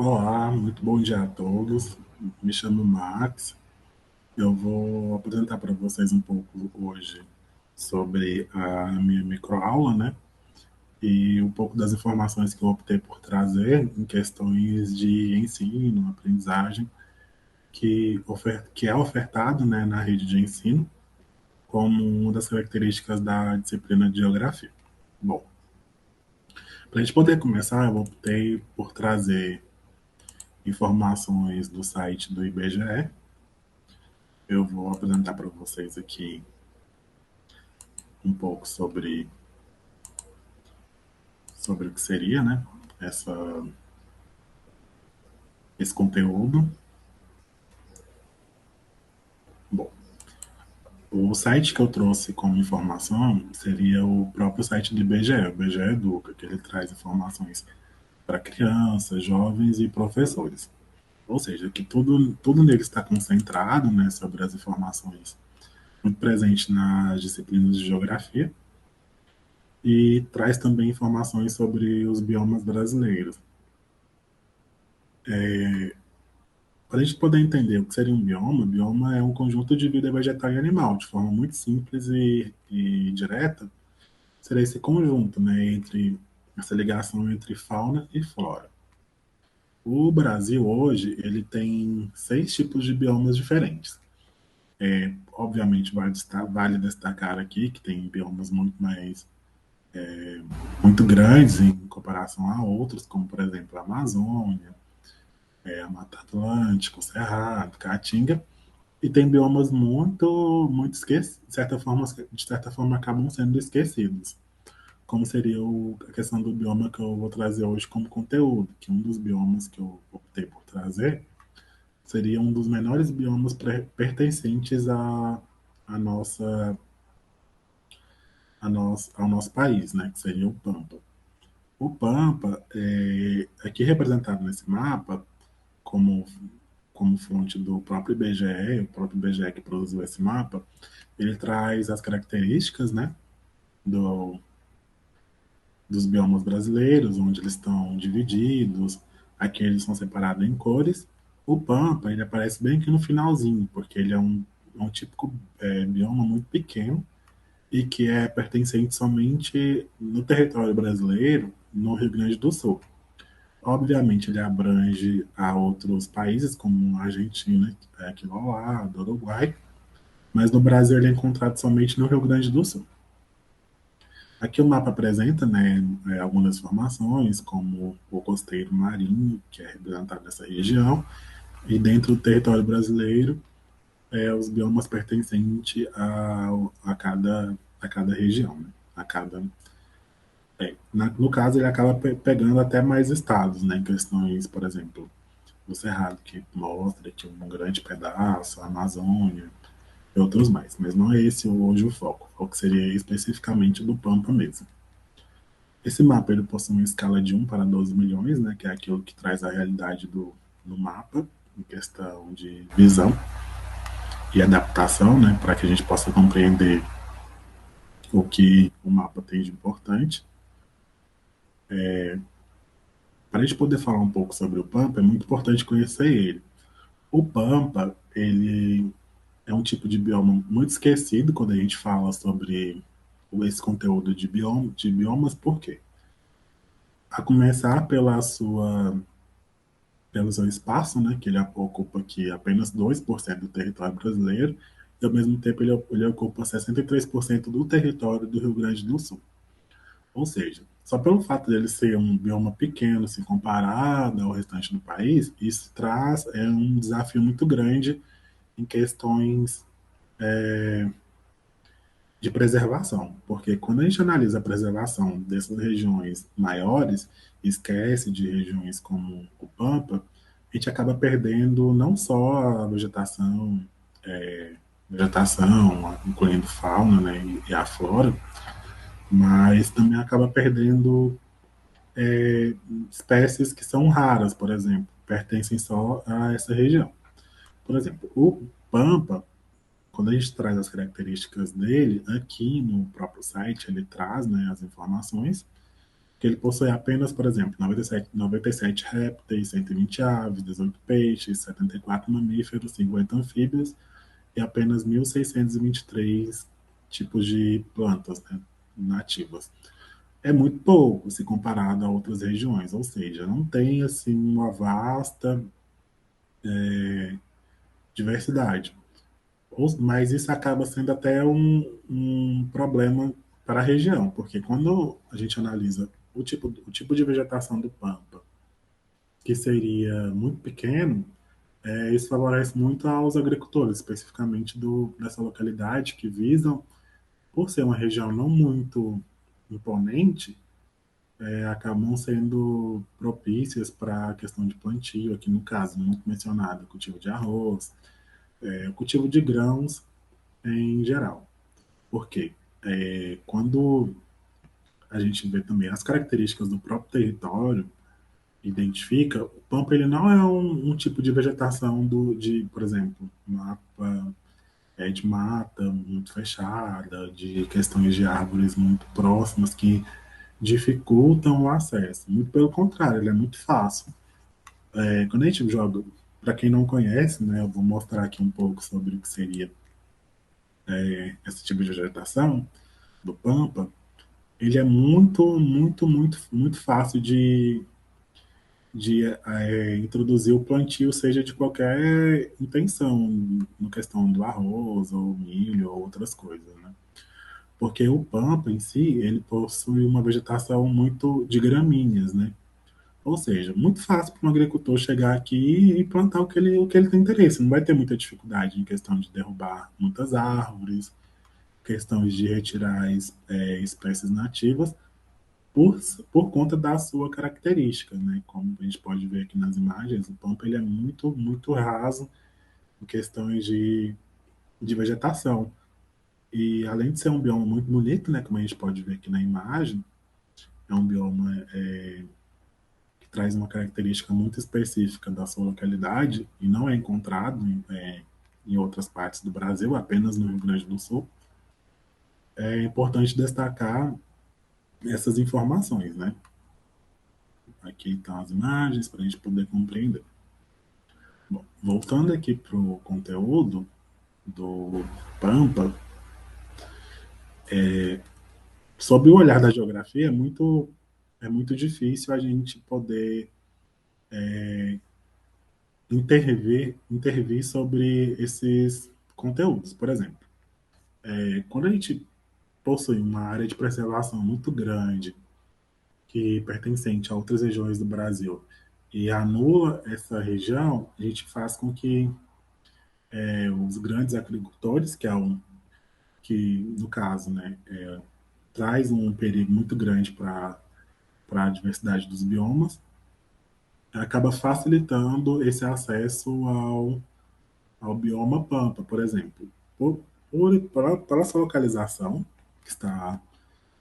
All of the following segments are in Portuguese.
Olá, muito bom dia a todos. Me chamo Max. Eu vou apresentar para vocês um pouco hoje sobre a minha microaula, né? E um pouco das informações que eu optei por trazer em questões de ensino, aprendizagem, que é ofertado, né, na rede de ensino como uma das características da disciplina de geografia. Bom, para a gente poder começar, eu optei por trazer informações do site do IBGE. Eu vou apresentar para vocês aqui um pouco sobre o que seria, né, essa, esse conteúdo. Bom, o site que eu trouxe como informação seria o próprio site do IBGE, o IBGE Educa, que ele traz informações para crianças, jovens e professores. Ou seja, que tudo nele está concentrado, né, sobre as informações muito presentes nas disciplinas de geografia e traz também informações sobre os biomas brasileiros. Para a gente poder entender o que seria um bioma é um conjunto de vida vegetal e animal, de forma muito simples e direta, seria esse conjunto, né, entre essa ligação entre fauna e flora. O Brasil hoje ele tem 6 tipos de biomas diferentes. Obviamente vale destacar aqui que tem biomas muito grandes em comparação a outros, como por exemplo a Amazônia, a Mata Atlântica, o Cerrado, Caatinga. E tem biomas muito esquecidos, de certa forma acabam sendo esquecidos. Como seria a questão do bioma que eu vou trazer hoje como conteúdo, que um dos biomas que eu optei por trazer seria um dos menores biomas pertencentes à nossa, ao nosso país, né, que seria o Pampa. O Pampa, aqui representado nesse mapa, como, como fonte do próprio IBGE, o próprio IBGE que produziu esse mapa, ele traz as características, né, do, dos biomas brasileiros, onde eles estão divididos, aqui eles são separados em cores. O Pampa, ele aparece bem aqui no finalzinho, porque ele é um típico bioma muito pequeno e que é pertencente somente no território brasileiro, no Rio Grande do Sul. Obviamente, ele abrange a outros países, como a Argentina, aqui ao lado, Uruguai, mas no Brasil ele é encontrado somente no Rio Grande do Sul. Aqui o mapa apresenta, né, algumas informações, como o costeiro marinho, que é representado nessa região, e dentro do território brasileiro, os biomas pertencentes a cada região, né, no caso, ele acaba pegando até mais estados, né, em questões, por exemplo, o Cerrado, que mostra que um grande pedaço, a Amazônia e outros mais. Mas não é esse hoje o foco. O foco seria especificamente do Pampa mesmo. Esse mapa ele possui uma escala de 1 para 12 milhões, né, que é aquilo que traz a realidade do mapa, em questão de visão e adaptação, né, para que a gente possa compreender o que o mapa tem de importante. Para a gente poder falar um pouco sobre o Pampa, é muito importante conhecer ele. O Pampa, ele é um tipo de bioma muito esquecido quando a gente fala sobre esse conteúdo de biomas, por quê? A começar pelo seu espaço, né, que ele ocupa aqui apenas 2% do território brasileiro, e ao mesmo tempo ele ocupa 63% do território do Rio Grande do Sul. Ou seja, só pelo fato dele ser um bioma pequeno, se comparado ao restante do país, isso traz um desafio muito grande em questões de preservação, porque quando a gente analisa a preservação dessas regiões maiores, esquece de regiões como o Pampa, a gente acaba perdendo não só a vegetação, incluindo fauna, né, e a flora, mas também acaba perdendo espécies que são raras, por exemplo, pertencem só a essa região. Por exemplo, o Pampa, quando a gente traz as características dele, aqui no próprio site ele traz, né, as informações, que ele possui apenas, por exemplo, 97 répteis, 120 aves, 18 peixes, 74 mamíferos, 50 anfíbios e apenas 1.623 tipos de plantas, né, nativas. É muito pouco se comparado a outras regiões, ou seja, não tem assim uma vasta diversidade. Mas isso acaba sendo até um problema para a região, porque quando a gente analisa o tipo de vegetação do Pampa, que seria muito pequeno, isso favorece muito aos agricultores, especificamente dessa localidade, que visam, por ser uma região não muito imponente, acabam sendo propícias para a questão de plantio, aqui no caso, muito mencionado, cultivo de arroz, cultivo de grãos em geral. Por quê? Quando a gente vê também as características do próprio território, identifica, o pampa ele não é um tipo de vegetação por exemplo, mapa de mata muito fechada, de questões de árvores muito próximas que dificultam o acesso. Muito pelo contrário, ele é muito fácil. Quando a gente joga, para quem não conhece, né, eu vou mostrar aqui um pouco sobre o que seria esse tipo de vegetação do pampa. Ele é muito, muito, muito, muito fácil de introduzir o plantio, seja de qualquer intenção, no questão do arroz, ou milho, ou outras coisas, né? Porque o pampa em si, ele possui uma vegetação muito de gramíneas, né? Ou seja, muito fácil para um agricultor chegar aqui e plantar o que ele tem interesse. Não vai ter muita dificuldade em questão de derrubar muitas árvores, questões de retirar espécies nativas, por, por conta da sua característica, né? Como a gente pode ver aqui nas imagens, o pampa ele é muito, muito raso em questões de vegetação. E além de ser um bioma muito bonito, né, como a gente pode ver aqui na imagem, é um bioma que traz uma característica muito específica da sua localidade e não é encontrado em outras partes do Brasil, apenas no Rio Grande do Sul. É importante destacar essas informações, né? Aqui estão as imagens para a gente poder compreender. Bom, voltando aqui para o conteúdo do Pampa, sob o olhar da geografia, é muito difícil a gente poder intervir sobre esses conteúdos. Por exemplo, quando a gente possui uma área de preservação muito grande, que pertencente a outras regiões do Brasil, e anula essa região, a gente faz com que os grandes agricultores, que no caso, né, traz um perigo muito grande para a diversidade dos biomas, acaba facilitando esse acesso ao bioma Pampa, por exemplo. Pela sua localização, que está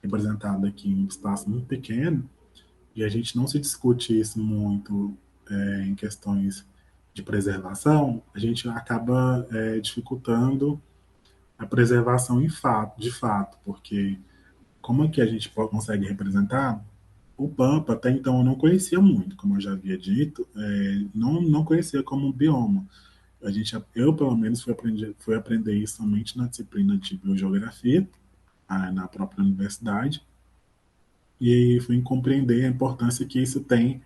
representada aqui em um espaço muito pequeno, e a gente não se discute isso muito em questões de preservação, a gente acaba dificultando a preservação de fato, porque como é que a gente consegue representar? O Pampa, até então, eu não conhecia muito, como eu já havia dito, não conhecia como um bioma. Eu, pelo menos, fui aprender isso somente na disciplina de biogeografia, na própria universidade, e fui compreender a importância que isso tem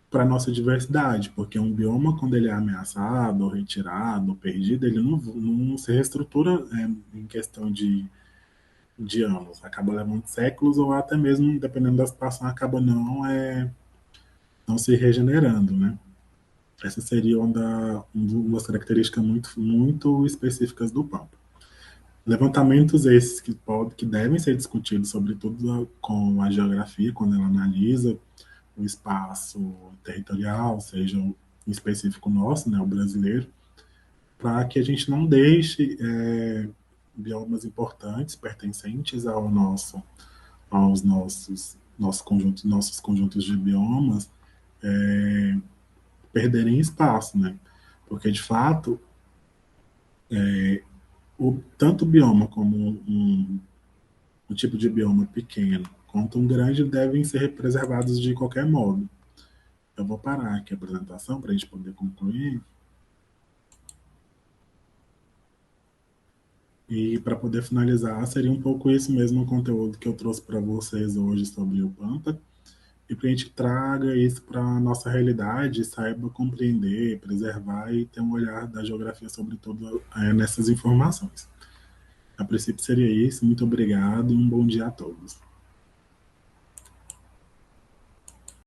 para a nossa diversidade, porque um bioma, quando ele é ameaçado, ou retirado, ou perdido, ele não se reestrutura em questão de anos, acaba levando séculos, ou até mesmo, dependendo da situação, acaba não se regenerando, né? Essa seria uma das características muito, muito específicas do Pampa. Levantamentos esses que devem ser discutidos, sobretudo com a geografia, quando ela analisa o espaço territorial, seja em específico nosso, né, o brasileiro, para que a gente não deixe biomas importantes, pertencentes aos nossos conjuntos de biomas, perderem espaço, né? Porque, de fato, tanto o bioma como um tipo de bioma pequeno quantum grande devem ser preservados de qualquer modo. Eu vou parar aqui a apresentação para a gente poder concluir. E para poder finalizar, seria um pouco esse mesmo conteúdo que eu trouxe para vocês hoje sobre o Pampa, e para a gente traga isso para a nossa realidade, saiba compreender, preservar e ter um olhar da geografia sobre tudo nessas informações. A princípio seria isso, muito obrigado e um bom dia a todos.